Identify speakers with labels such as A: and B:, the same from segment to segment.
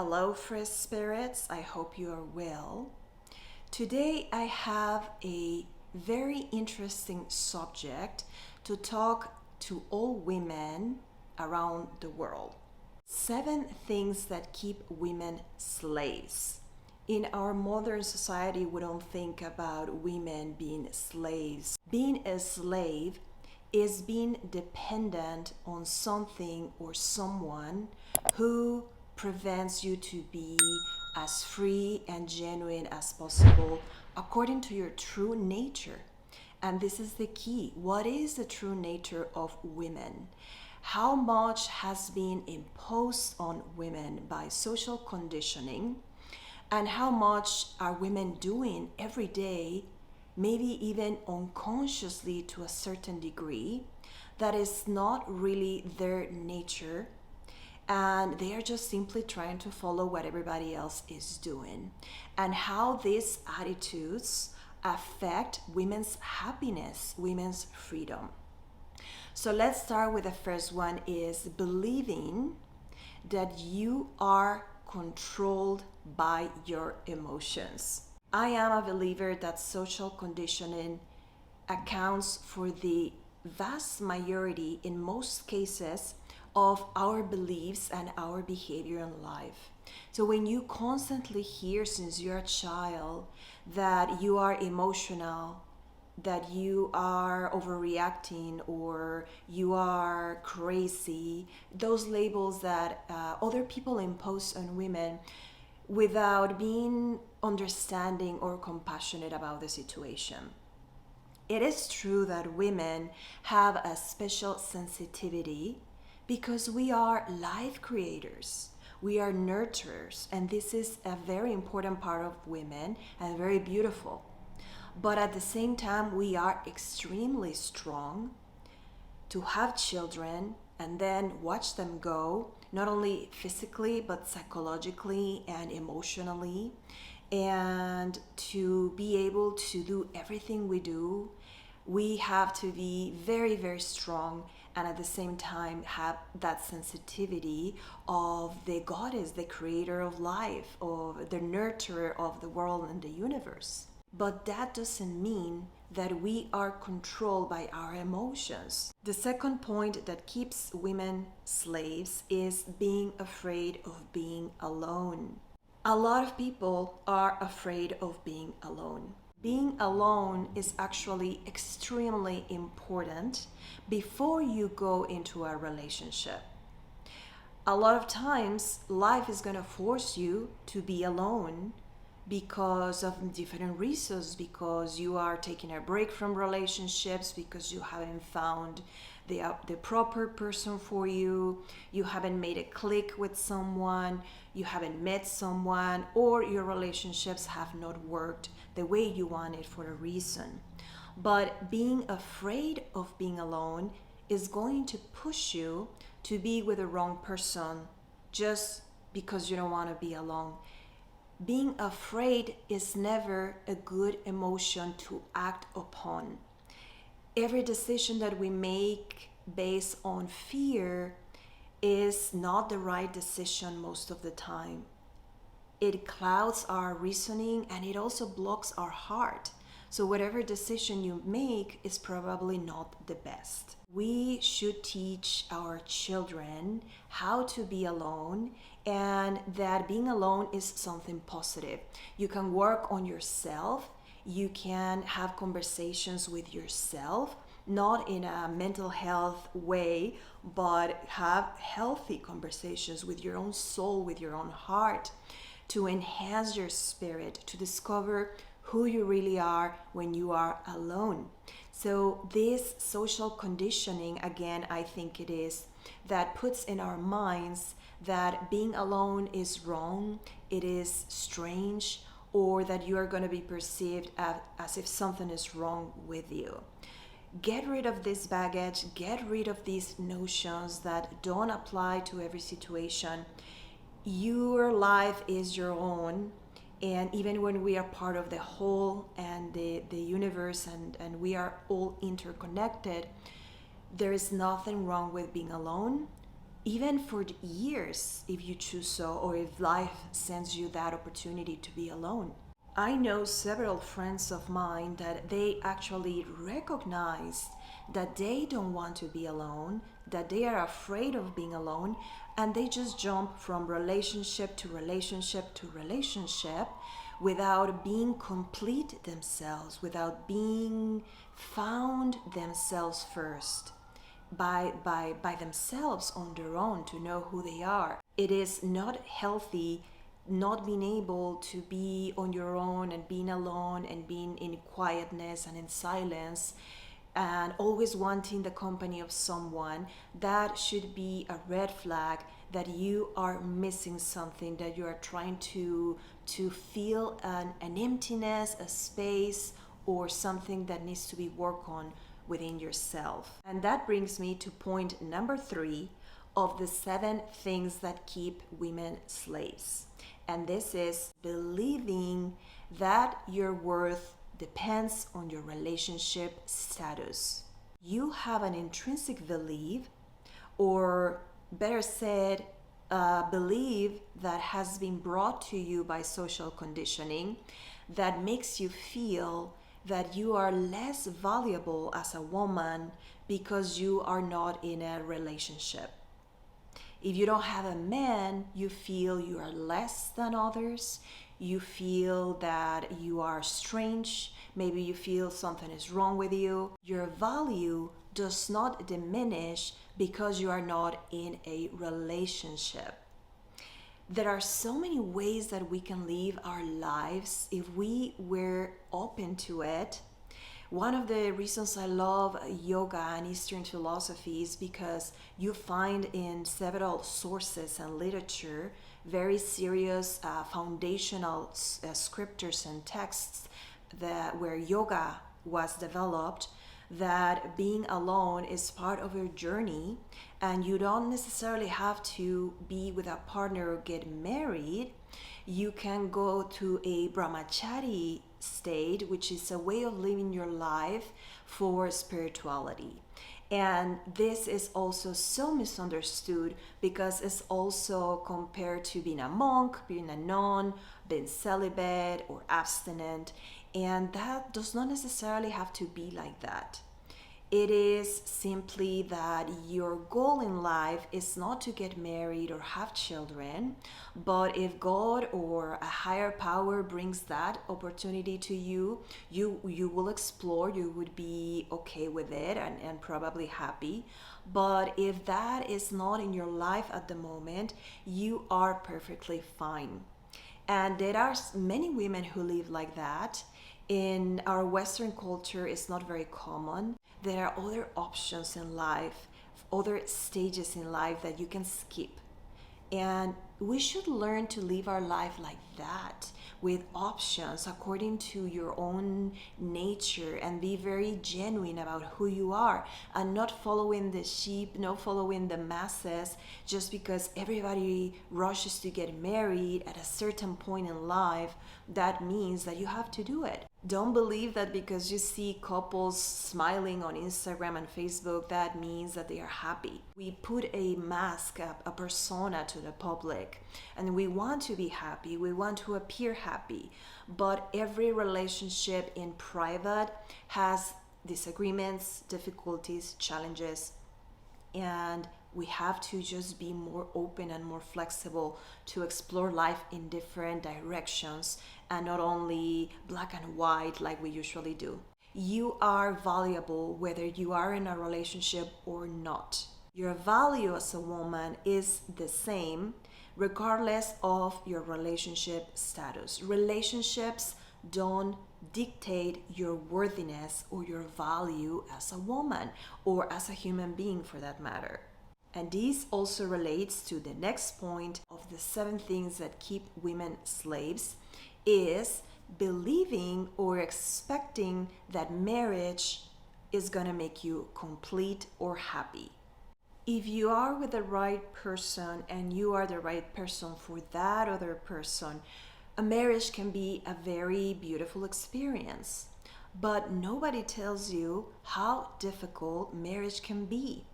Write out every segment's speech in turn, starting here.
A: Hello, free spirits. I hope you are well. Today, I have a very interesting subject to talk to all women around the world. 7 things that keep women slaves. In our modern society, we don't think about women being slaves. Being a slave is being dependent on something or someone who prevents you to be as free and genuine as possible according to your true nature. And this is the key. What is the true nature of women? How much has been imposed on women by social conditioning? And how much are women doing every day, maybe even unconsciously to a certain degree, that is not really their nature, and they are just simply trying to follow what everybody else is doing, and how these attitudes affect women's happiness, women's freedom. So let's start with the first one, is believing that you are controlled by your emotions. I am a believer that social conditioning accounts for the vast majority, in most cases, of our beliefs and our behavior in life. So when you constantly hear since you're a child that you are emotional, that you are overreacting, or you are crazy, those labels that other people impose on women without being understanding or compassionate about the situation. It is true that women have a special sensitivity because we are life creators. We are nurturers, and this is a very important part of women and very beautiful. But at the same time, we are extremely strong to have children and then watch them go, not only physically, but psychologically and emotionally. And to be able to do everything we do, we have to be very, very strong, and at the same time have that sensitivity of the goddess, the creator of life, of the nurturer of the world and the universe. But that doesn't mean that we are controlled by our emotions. The second point that keeps women slaves is being afraid of being alone. A lot of people are afraid of being alone. Being alone is actually extremely important before you go into a relationship. A lot of times, life is going to force you to be alone because of different reasons, because you are taking a break from relationships, because you haven't found the proper person for you, you haven't made a click with someone, you haven't met someone, or your relationships have not worked the way you wanted for a reason. But being afraid of being alone is going to push you to be with the wrong person just because you don't want to be alone. Being afraid is never a good emotion to act upon. Every decision that we make based on fear is not the right decision most of the time. It clouds our reasoning, and it also blocks our heart. So whatever decision you make is probably not the best. We should teach our children how to be alone, and that being alone is something positive. You can work on yourself. You can have conversations with yourself, not in a mental health way, but have healthy conversations with your own soul, with your own heart, to enhance your spirit, to discover who you really are when you are alone. So this social conditioning, again, I think it is, that puts in our minds that being alone is wrong, it is strange, or that you are going to be perceived as if something is wrong with you. Get rid of this baggage, get rid of these notions that don't apply to every situation. Your life is your own, and even when we are part of the whole and the universe, and we are all interconnected, there is nothing wrong with being alone. even for years if you choose so, or if life sends you that opportunity to be alone. I know several friends of mine that they actually recognize that they don't want to be alone, that they are afraid of being alone, and they just jump from relationship to relationship to relationship without being complete themselves, without being found themselves first by themselves on their own to know who they are. It is not healthy not being able to be on your own and being alone and being in quietness and in silence and always wanting the company of someone. That should be a red flag that you are missing something, that you are trying to feel an emptiness, a space, or something that needs to be worked on within yourself. And that brings me to point number 3 of the 7 things that keep women slaves. And this is believing that your worth depends on your relationship status. You have an intrinsic belief, or better said, a belief that has been brought to you by social conditioning that makes you feel that you are less valuable as a woman because you are not in a relationship. If you don't have a man, you feel you are less than others. You feel that you are strange. Maybe you feel something is wrong with you. Your value does not diminish because you are not in a relationship. There are so many ways that we can live our lives if we were open to it. One of the reasons I love yoga and Eastern philosophy is because you find in several sources and literature very serious foundational scriptures and texts where yoga was developed, that being alone is part of your journey, and you don't necessarily have to be with a partner or get married. You can go to a brahmachari state, which is a way of living your life for spirituality. And this is also so misunderstood because it's also compared to being a monk, being a nun, being celibate or abstinent. And that does not necessarily have to be like that. It is simply that your goal in life is not to get married or have children, but if God or a higher power brings that opportunity to you, you will explore, you would be okay with it and probably happy. But if that is not in your life at the moment, you are perfectly fine. And there are many women who live like that. In our Western culture, it's not very common. There are other options in life, other stages in life that you can skip. And we should learn to live our life like that, with options according to your own nature, and be very genuine about who you are and not following the sheep, not following the masses just because everybody rushes to get married at a certain point in life. That means that you have to do it. Don't believe that because you see couples smiling on Instagram and Facebook, that means that they are happy. We put a mask, a persona to the public, and we want to be happy, we want to appear happy. But every relationship in private has disagreements, difficulties, challenges, and we have to just be more open and more flexible to explore life in different directions and not only black and white like we usually do. You are valuable whether you are in a relationship or not. Your value as a woman is the same regardless of your relationship status. Relationships don't dictate your worthiness or your value as a woman or as a human being for that matter. And this also relates to the next point of the 7 things that keep women slaves, is believing or expecting that marriage is gonna make you complete or happy. If you are with the right person and you are the right person for that other person, a marriage can be a very beautiful experience. But nobody tells you how difficult marriage can be.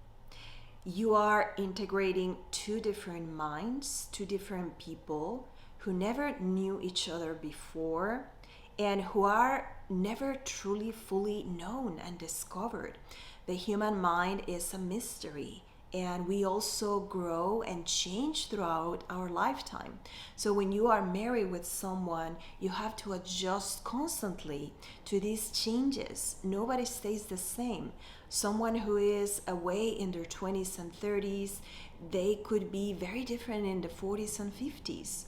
A: You are integrating two different minds, two different people who never knew each other before and who are never truly fully known and discovered. The human mind is a mystery, and we also grow and change throughout our lifetime. So when you are married with someone, you have to adjust constantly to these changes. Nobody stays the same. Someone who is away in their 20s and 30s, they could be very different in the 40s and 50s.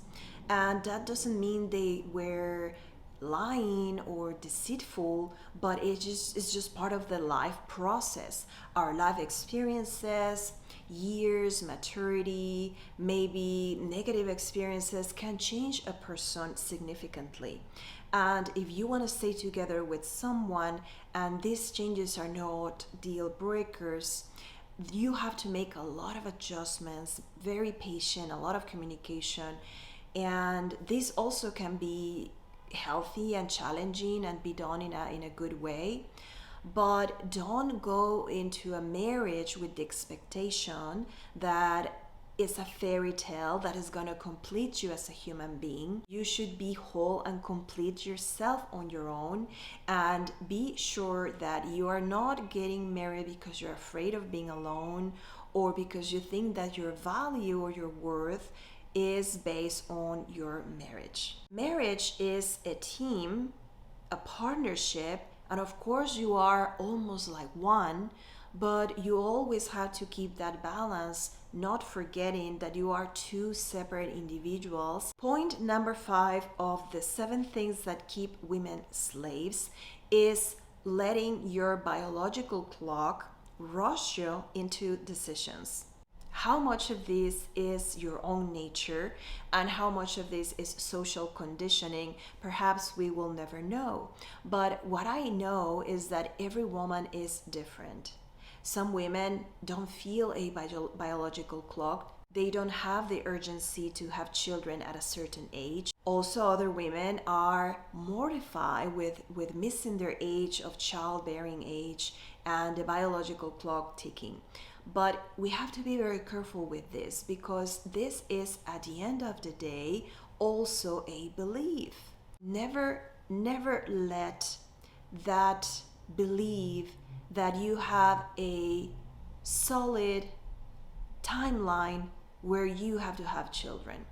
A: And that doesn't mean they were lying or deceitful, but it's just part of the life process. Our life experiences, years, maturity, maybe negative experiences can change a person significantly. And if you want to stay together with someone and these changes are not deal breakers, you have to make a lot of adjustments, very patient, a lot of communication. And this also can be healthy and challenging and be done in a good way. But don't go into a marriage with the expectation that it's a fairy tale that is going to complete you as a human being. You should be whole and complete yourself on your own, and be sure that you are not getting married because you're afraid of being alone or because you think that your value or your worth is based on your marriage. Marriage is a team, a partnership, and of course you are almost like one, but you always have to keep that balance, not forgetting that you are two separate individuals. Point number 5 of the 7 things that keep women slaves is letting your biological clock rush you into decisions. How much of this is your own nature and how much of this is social conditioning, perhaps we will never know. But what I know is that every woman is different. Some women don't feel a biological clock. They don't have the urgency to have children at a certain age. Also, other women are mortified with missing their age of childbearing age and the biological clock ticking. But we have to be very careful with this because this is, at the end of the day, also a belief. Never let that belief that you have a solid timeline where you have to have children.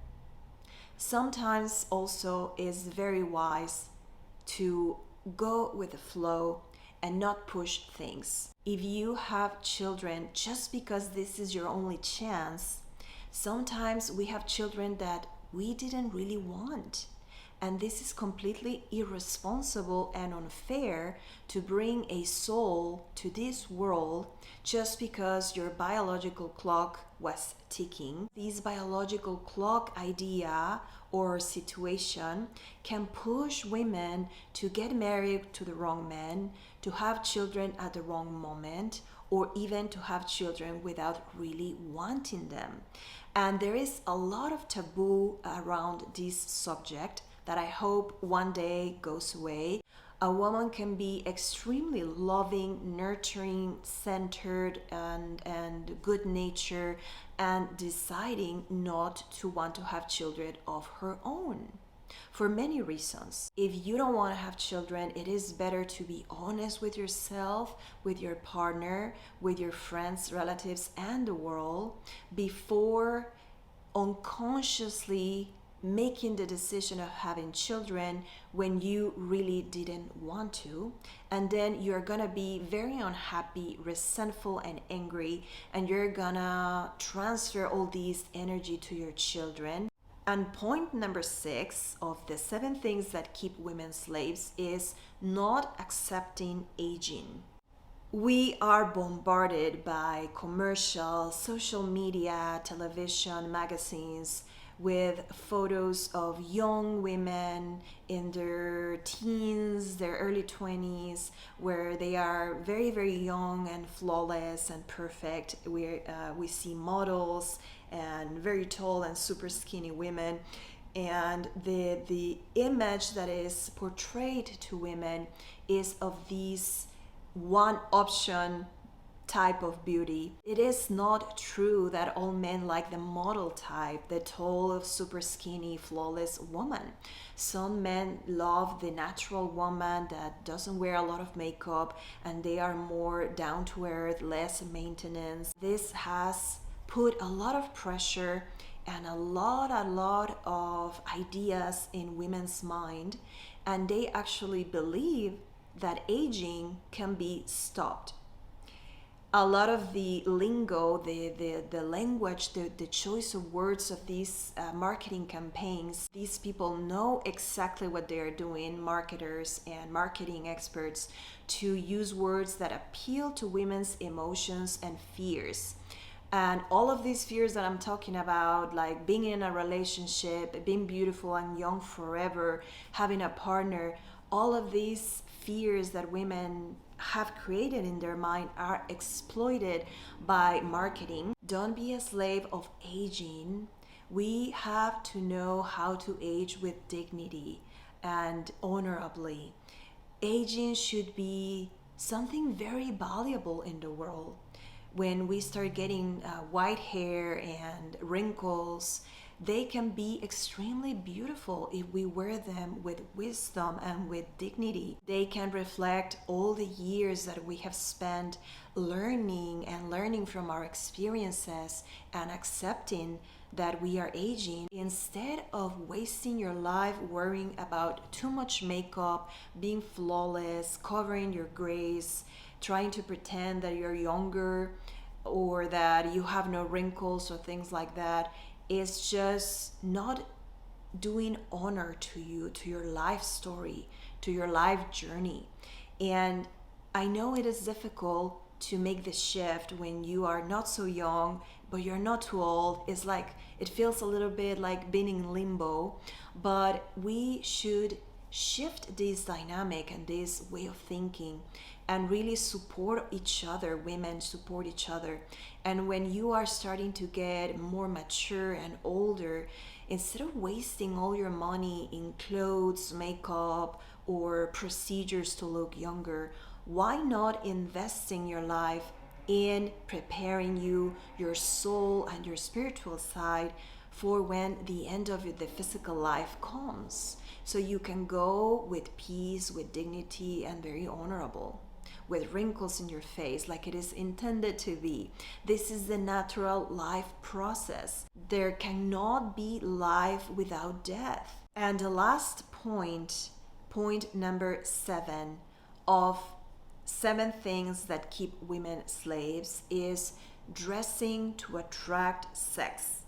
A: Sometimes also it's very wise to go with the flow and not push things. If you have children just because this is your only chance, sometimes we have children that we didn't really want. And this is completely irresponsible and unfair to bring a soul to this world just because your biological clock was ticking. This biological clock idea or situation can push women to get married to the wrong man, to have children at the wrong moment, or even to have children without really wanting them. And there is a lot of taboo around this subject that I hope one day goes away. A woman can be extremely loving, nurturing, centered, and good natured, and deciding not to want to have children of her own for many reasons. If you don't want to have children, it is better to be honest with yourself, with your partner, with your friends, relatives, and the world before unconsciously making the decision of having children when you really didn't want to. And then you're gonna be very unhappy, resentful, and angry, and you're gonna transfer all these energy to your children. And point number 6 of the 7 things that keep women slaves is not accepting aging. We are bombarded by commercials, social media, television, magazines with photos of young women in their teens, their early 20s, where they are very, very young and flawless and perfect. We see models and very tall and super skinny women. And the image that is portrayed to women is of these one option type of beauty. It is not true that all men like the model type, the tall, super skinny, flawless woman. Some men love the natural woman that doesn't wear a lot of makeup and they are more down to earth, less maintenance. This has put a lot of pressure and a lot of ideas in women's mind, and they actually believe that aging can be stopped. A lot of the lingo, the language, the choice of words of these marketing campaigns, these people know exactly what they are doing, marketers and marketing experts, to use words that appeal to women's emotions and fears. And all of these fears that I'm talking about, like being in a relationship, being beautiful and young forever, having a partner, all of these fears that women have created in their mind are exploited by marketing. Don't be a slave of aging. We have to know how to age with dignity and honorably. Aging should be something very valuable in the world. When we start getting white hair and wrinkles, they can be extremely beautiful if we wear them with wisdom and with dignity. They can reflect all the years that we have spent learning from our experiences and accepting that we are aging, instead of wasting your life worrying about too much makeup, being flawless, covering your grays, trying to pretend that you're younger or that you have no wrinkles or things like that. Is just not doing honor to you, to your life story, to your life journey. And I know it is difficult to make the shift when you are not so young, but you're not too old. It's like, it feels a little bit like being in limbo, but we should shift this dynamic and this way of thinking and really support each other. Women support each other. And when you are starting to get more mature and older, instead of wasting all your money in clothes, makeup, or procedures to look younger, why not investing your life in preparing you, your soul and your spiritual side, for when the end of the physical life comes, so you can go with peace, with dignity, and very honorable, with wrinkles in your face like it is intended to be. This is the natural life process. There cannot be life without death. And the last point number 7 of 7 things that keep women slaves, is dressing to attract sex.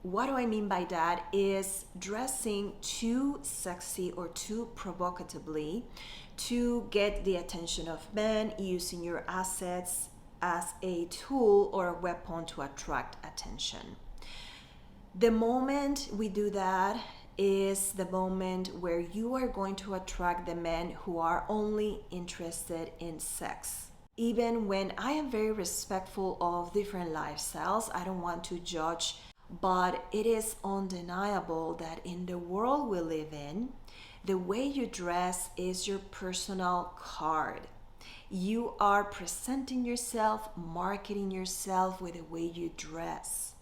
A: What do I mean by that? Is dressing too sexy or too provocatively to get the attention of men, using your assets as a tool or a weapon to attract attention. The moment we do that is the moment where you are going to attract the men who are only interested in sex. Even when I am very respectful of different lifestyles, I don't want to judge, but it is undeniable that in the world we live in, the way you dress is your personal card. You are presenting yourself, marketing yourself with the way you dress,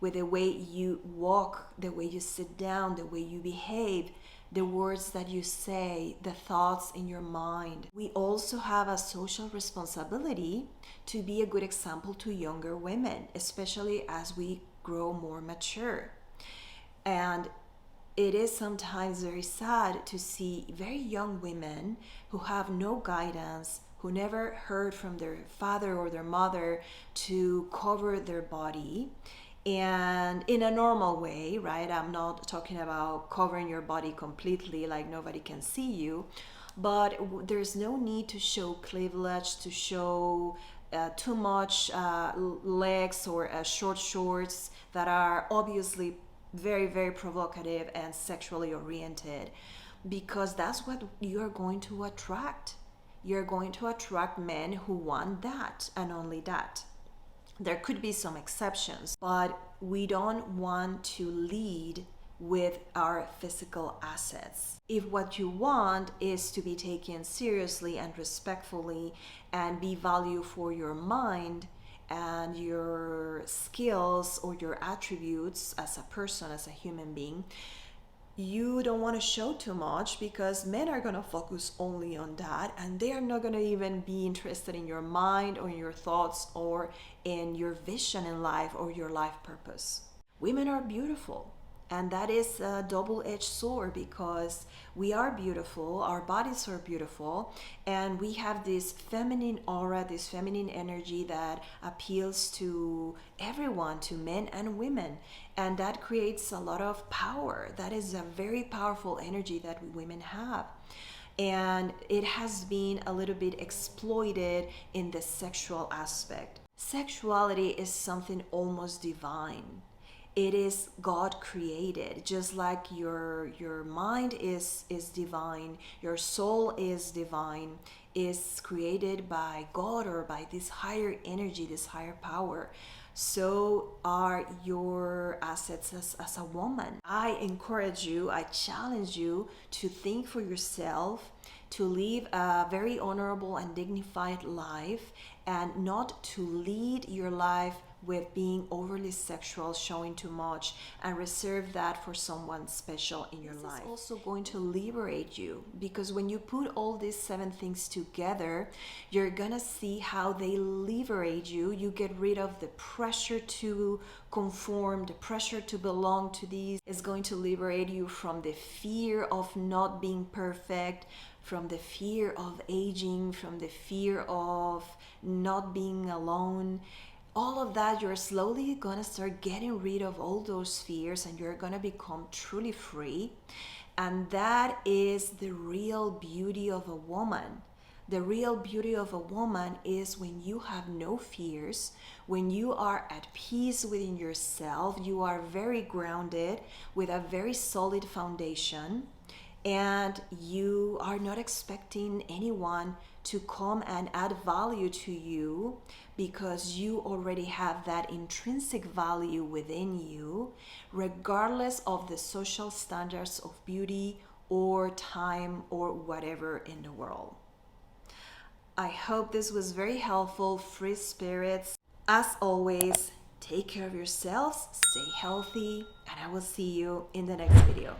A: with the way you walk, the way you sit down, the way you behave, the words that you say, the thoughts in your mind. We also have a social responsibility to be a good example to younger women, especially as we grow more mature. And it is sometimes very sad to see very young women who have no guidance, who never heard from their father or their mother to cover their body, and in a normal way, right? I'm not talking about covering your body completely like nobody can see you, but there's no need to show cleavage, to show too much legs or short shorts that are obviously very, very provocative and sexually oriented, because that's what you're going to attract. You're going to attract men who want that and only that. There could be some exceptions, but we don't want to lead with our physical assets. If what you want is to be taken seriously and respectfully and be valued for your mind and your skills or your attributes as a person, as a human being, you don't want to show too much, because men are going to focus only on that, and they are not going to even be interested in your mind or in your thoughts or in your vision in life or your life purpose. Women are beautiful, and that is a double-edged sword, because we are beautiful, our bodies are beautiful, and we have this feminine aura, this feminine energy that appeals to everyone, to men and women, and that creates a lot of power. That is a very powerful energy that we women have. And it has been a little bit exploited in the sexual aspect. Sexuality is something almost divine. It is God created, just like your mind is divine, your soul is divine, is created by God or by this higher energy, this higher power. So are your assets as a woman. I encourage you, I challenge you to think for yourself, to live a very honorable and dignified life, and not to lead your life with being overly sexual, showing too much, and reserve that for someone special in your life. This is also going to liberate you, because when you put all these 7 things together, you're gonna see how they liberate you. You get rid of the pressure to conform, the pressure to belong to these. It's going to liberate you from the fear of not being perfect, from the fear of aging, from the fear of not being alone. All of that, you're slowly gonna start getting rid of all those fears, and you're gonna become truly free. And that is the real beauty of a woman. The real beauty of a woman is when you have no fears, when you are at peace within yourself, you are very grounded with a very solid foundation, and you are not expecting anyone to come and add value to you, because you already have that intrinsic value within you, regardless of the social standards of beauty or time or whatever in the world. I hope this was very helpful, free spirits. As always, take care of yourselves, stay healthy, and I will see you in the next video.